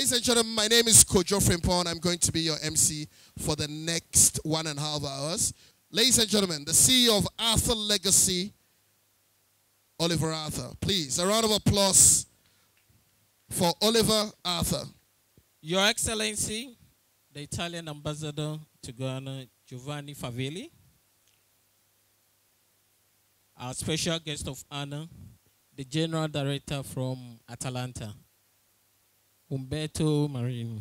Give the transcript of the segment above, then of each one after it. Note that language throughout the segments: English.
Ladies and gentlemen, my name is Kwadwo Frimpong. I'm going to be your MC for the next 1.5 hours. Ladies and gentlemen, the CEO of ArthurLegacy, Oliver Arthur. Please, a round of applause for Oliver Arthur. Your Excellency, the Italian Ambassador to Ghana, Giovanni Favilli. Our special guest of honor, the General Director from Atalanta, Umberto Marini.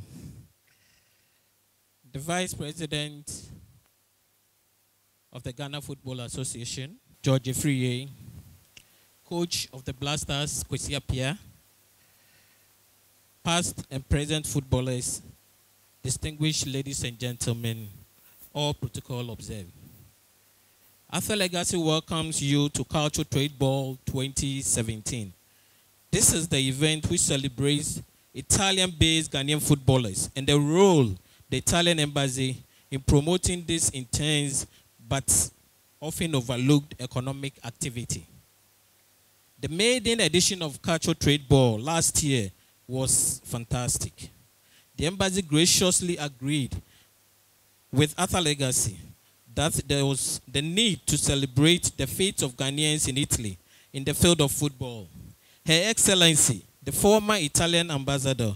The Vice President of the Ghana Football Association, George Friye. Coach of the Blasters, Appiah. Past and present footballers, distinguished ladies and gentlemen, all protocol observed. ArthurLegacy welcomes you to Calcio Trade Ball 2017. This is the event which celebrates Italian-based Ghanaian footballers and the role the Italian Embassy in promoting this intense but often overlooked economic activity. The maiden edition of Calcio Trade Ball last year was fantastic. The Embassy graciously agreed with ArthurLegacy that there was the need to celebrate the fate of Ghanaians in Italy in the field of football. Her Excellency, the former Italian Ambassador,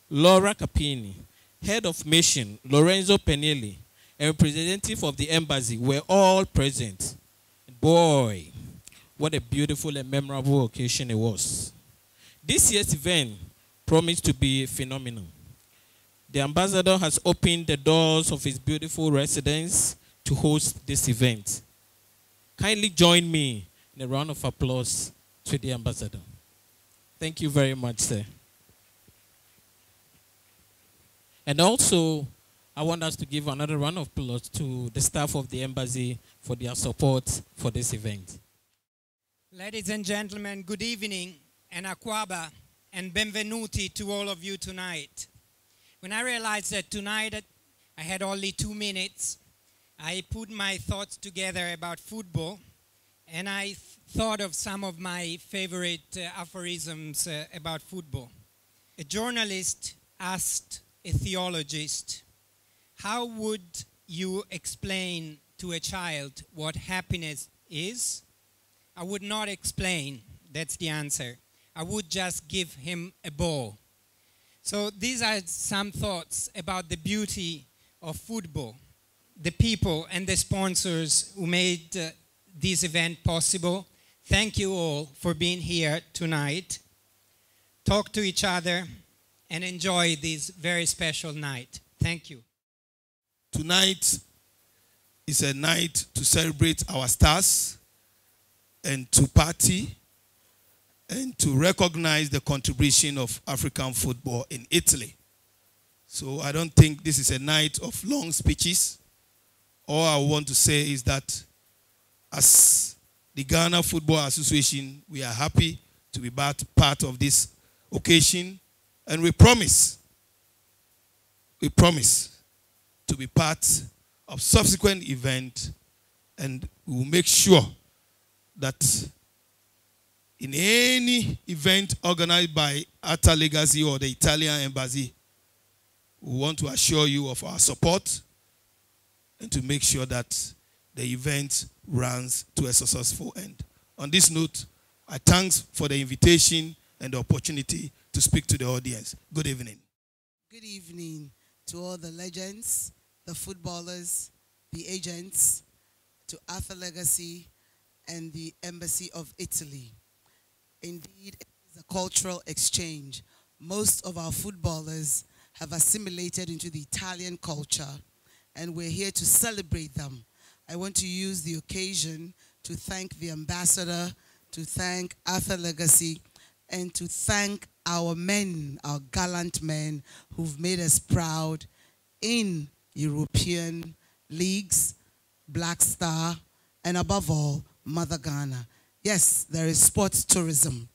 Laura Capini, Head of Mission, Lorenzo Pennelli, and representative of the Embassy were all present. Boy, what a beautiful and memorable occasion it was. This year's event promised to be phenomenal. The Ambassador has opened the doors of his beautiful residence to host this event. Kindly join me in a round of applause to the Ambassador. Thank you very much, sir. And also, I want us to give another round of applause to the staff of the Embassy for their support for this event. Ladies and gentlemen, good evening and akwaba and benvenuti to all of you tonight. When I realized that tonight I had only 2 minutes, I put my thoughts together about football, and I thought of some of my favorite aphorisms about football. A journalist asked a theologist, how would you explain to a child what happiness is? I would not explain, that's the answer. I would just give him a ball. So these are some thoughts about the beauty of football, the people and the sponsors who made this event possible. Thank you all for being here tonight. Talk to each other and enjoy this very special night. Thank you. Tonight is a night to celebrate our stars and to party and to recognize the contribution of African football in Italy. So I don't think this is a night of long speeches. All I want to say is that as the Ghana Football Association, we are happy to be part of this occasion, and we promise to be part of subsequent events, and we will make sure that in any event organized by ArthurLegacy or the Italian Embassy, we want to assure you of our support and to make sure that the event runs to a successful end. On this note, I thank for the invitation and the opportunity to speak to the audience. Good evening. Good evening to all the legends, the footballers, the agents, to ArthurLegacy and the Embassy of Italy. Indeed, it is a cultural exchange. Most of our footballers have assimilated into the Italian culture, and we're here to celebrate them. I want to use the occasion to thank the ambassador, to thank ArthurLegacy, and to thank our men, our gallant men who've made us proud in European leagues, Black Star, and above all, Mother Ghana. Yes, there is sports tourism,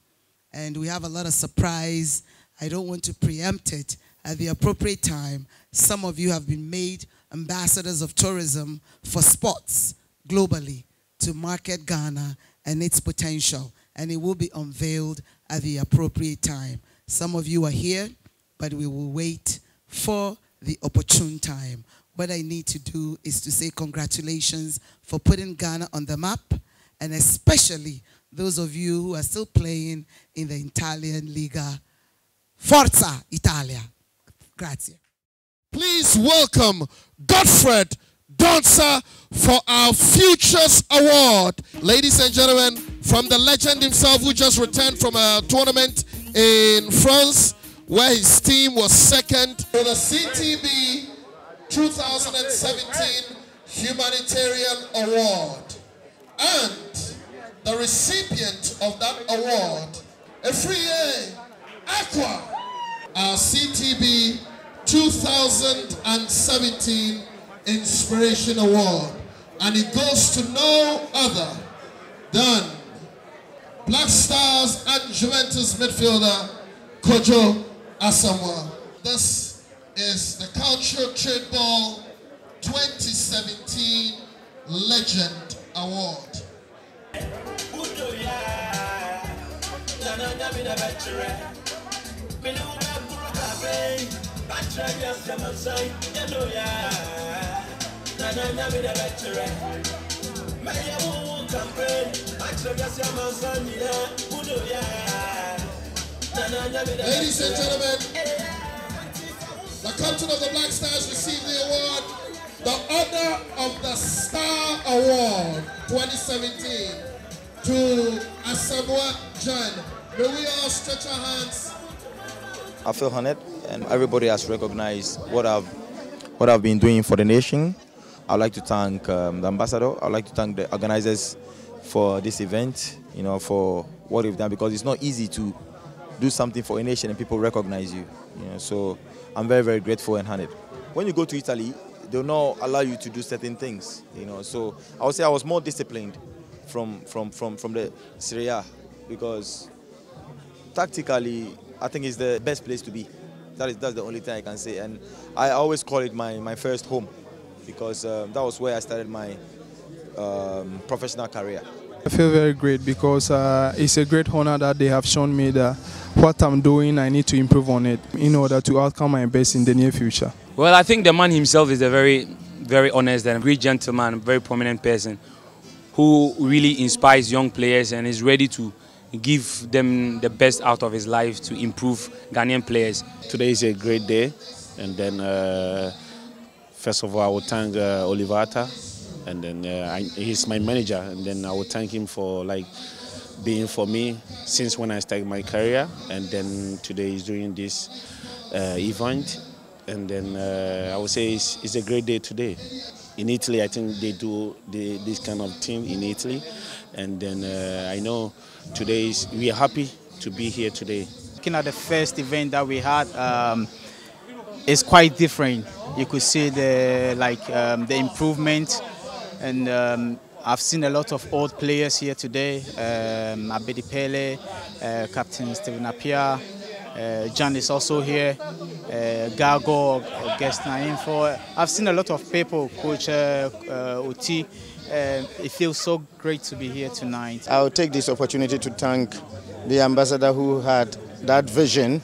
and we have a lot of surprise. I don't want to preempt it. At the appropriate time, some of you have been made ambassadors of tourism for sports globally to market Ghana and its potential, and it will be unveiled at the appropriate time. Some of you are here but we will wait for the opportune time. What I need to do is to say congratulations for putting Ghana on the map, and especially those of you who are still playing in the Italian Liga. Forza Italia. Grazie. Please welcome Godfred Donsah for our Futures Award. Ladies and gentlemen, from the legend himself who just returned from a tournament in France where his team was second to the CTB 2017 Humanitarian Award. And the recipient of that award, Appiah, our CTB 2017 Inspiration Award. And it goes to no other than Black Stars and Juventus midfielder Kwadwo Asamaoh. This is the Calcio Trade Ball 2017 Legend Award. Ladies and gentlemen, the captain of the Black Stars received the award, the honor of the Star Award 2017 to Asamoah Gyan. May we all stretch our hands. I feel honored, and everybody has recognized what I've been doing for the nation. I'd like to thank the ambassador. I'd like to thank the organizers for this event, you know, for what they've done, because it's not easy to do something for a nation and people recognize you. You know, so I'm very, very grateful and honored. When you go to Italy, they'll not allow you to do certain things, you know. So I would say I was more disciplined from the Serie A, because tactically I think it's the best place to be. That's the only thing I can say, and I always call it my first home, because that was where I started my professional career. I feel very great because it's a great honor that they have shown me that what I'm doing, I need to improve on it in order to outcome my best in the near future. Well, I think the man himself is a very, very honest and great gentleman, very prominent person who really inspires young players and is ready to give them the best out of his life to improve Ghanaian players. Today is a great day, and then first of all I will thank Oliver Arthur, and then he's my manager, and then I will thank him for being for me since when I started my career, and then today he's doing this event, and then I would say it's a great day today. In Italy, I think they do this kind of thing in Italy, and then I know today we are happy to be here today. Looking at the first event that we had, it's quite different. You could see the improvement, and I've seen a lot of old players here today. Abedi Pele, Captain Stephen Appiah, Jan is also here, Gago, guest info. I've seen a lot of people, Coach Uti. It feels so great to be here tonight. I'll take this opportunity to thank the ambassador who had that vision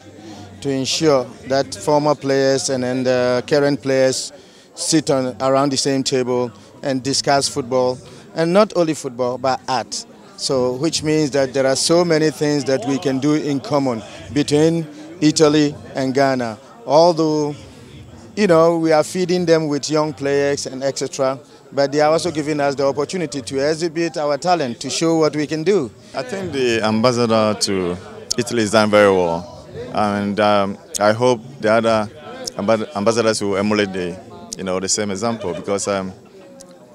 to ensure that former players and then the current players sit around the same table and discuss football, and not only football but art. So, which means that there are so many things that we can do in common between Italy and Ghana. Although, you know, we are feeding them with young players and etc., but they are also giving us the opportunity to exhibit our talent, to show what we can do. I think the ambassador to Italy has done very well, and I hope the other ambassadors will emulate the same example, because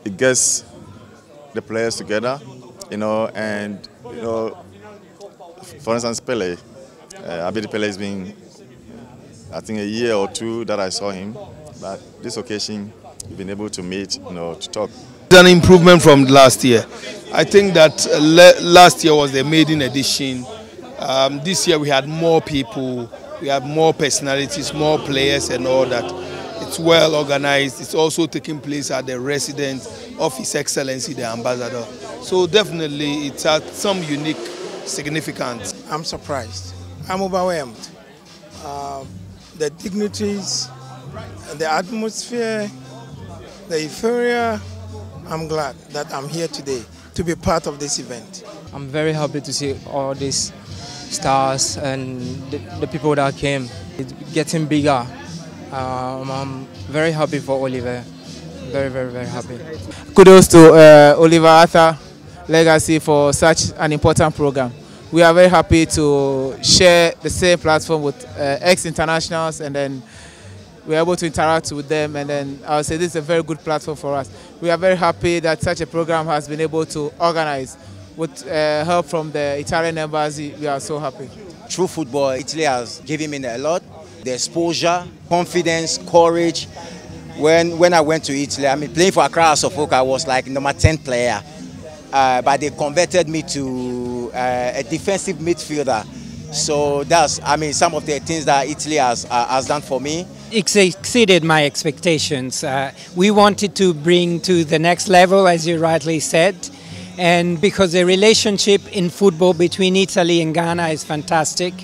it gets the players together, and for instance, Pele, Abedi Pele has been, I think, a year or two that I saw him, but this occasion we've been able to meet, to talk. It's an improvement from last year. I think that last year was the maiden edition. This year we had more people, we had more personalities, more players and all that. It's well organized. It's also taking place at the residence of His Excellency the Ambassador. So definitely it has some unique significance. I'm surprised. I'm overwhelmed. the dignitaries, the atmosphere, the euphoria. I'm glad that I'm here today to be part of this event. I'm very happy to see all these stars and the people that came. It's getting bigger. I'm very happy for Oliver. Very, very, very happy. Kudos to Oliver ArthurLegacy for such an important program. We are very happy to share the same platform with ex-internationals, and then we're able to interact with them, and then I would say this is a very good platform for us. We are very happy that such a program has been able to organize with help from the Italian Embassy. We are so happy. Through football, Italy has given me a lot. The exposure, confidence, courage. When I went to Italy, I mean, playing for Accra Suffolk, I was like number 10 player. But they converted me to a defensive midfielder. So that's, I mean, some of the things that Italy has done for me. It exceeded my expectations. We wanted to bring to the next level, as you rightly said, and because the relationship in football between Italy and Ghana is fantastic,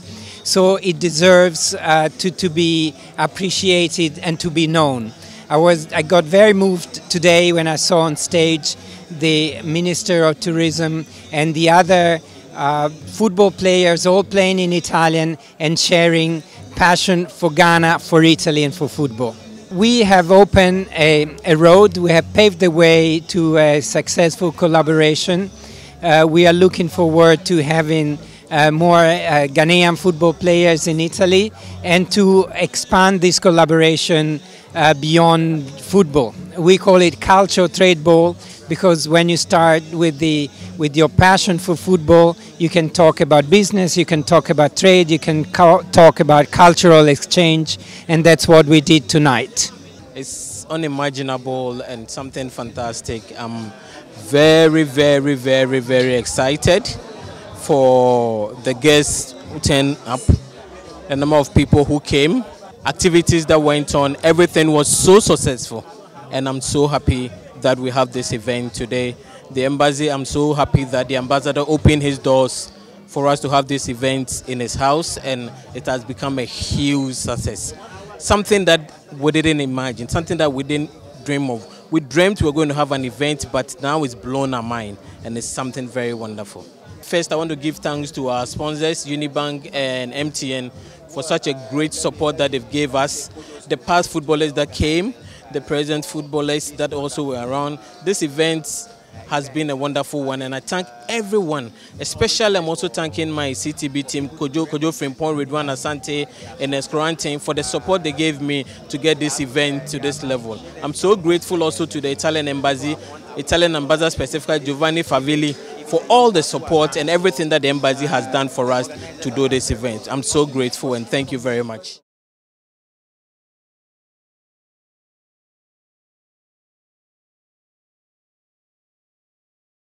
so it deserves to be appreciated and to be known. I got very moved today when I saw on stage the Minister of Tourism and the other football players all playing in Italian and sharing passion for Ghana, for Italy and for football. We have opened a road, we have paved the way to a successful collaboration. We are looking forward to having more Ghanaian football players in Italy and to expand this collaboration beyond football. We call it Calcio Trade Ball because when you start with your passion for football, you can talk about business, you can talk about trade, you can talk about cultural exchange, and that's what we did tonight. It's unimaginable and something fantastic. I'm very, very, very, very excited for the guests who turned up, the number of people who came, activities that went on. Everything was so successful, and I'm so happy that we have this event today. The embassy, I'm so happy that the ambassador opened his doors for us to have this event in his house, and it has become a huge success. Something that we didn't imagine, something that we didn't dream of. We dreamt we were going to have an event, but now it's blown our mind, and it's something very wonderful. First, I want to give thanks to our sponsors, Unibank and MTN, for such a great support that they've gave us. The past footballers that came, the present footballers that also were around. This event has been a wonderful one, and I thank everyone. Especially, I'm also thanking my CTB team, Kwadwo Frimpong, Ridwan Asante, and Escoran team for the support they gave me to get this event to this level. I'm so grateful also to the Italian Embassy, Italian Ambassador specifically Giovanni Favilli, for all the support and everything that the embassy has done for us to do this event. I'm so grateful, and thank you very much.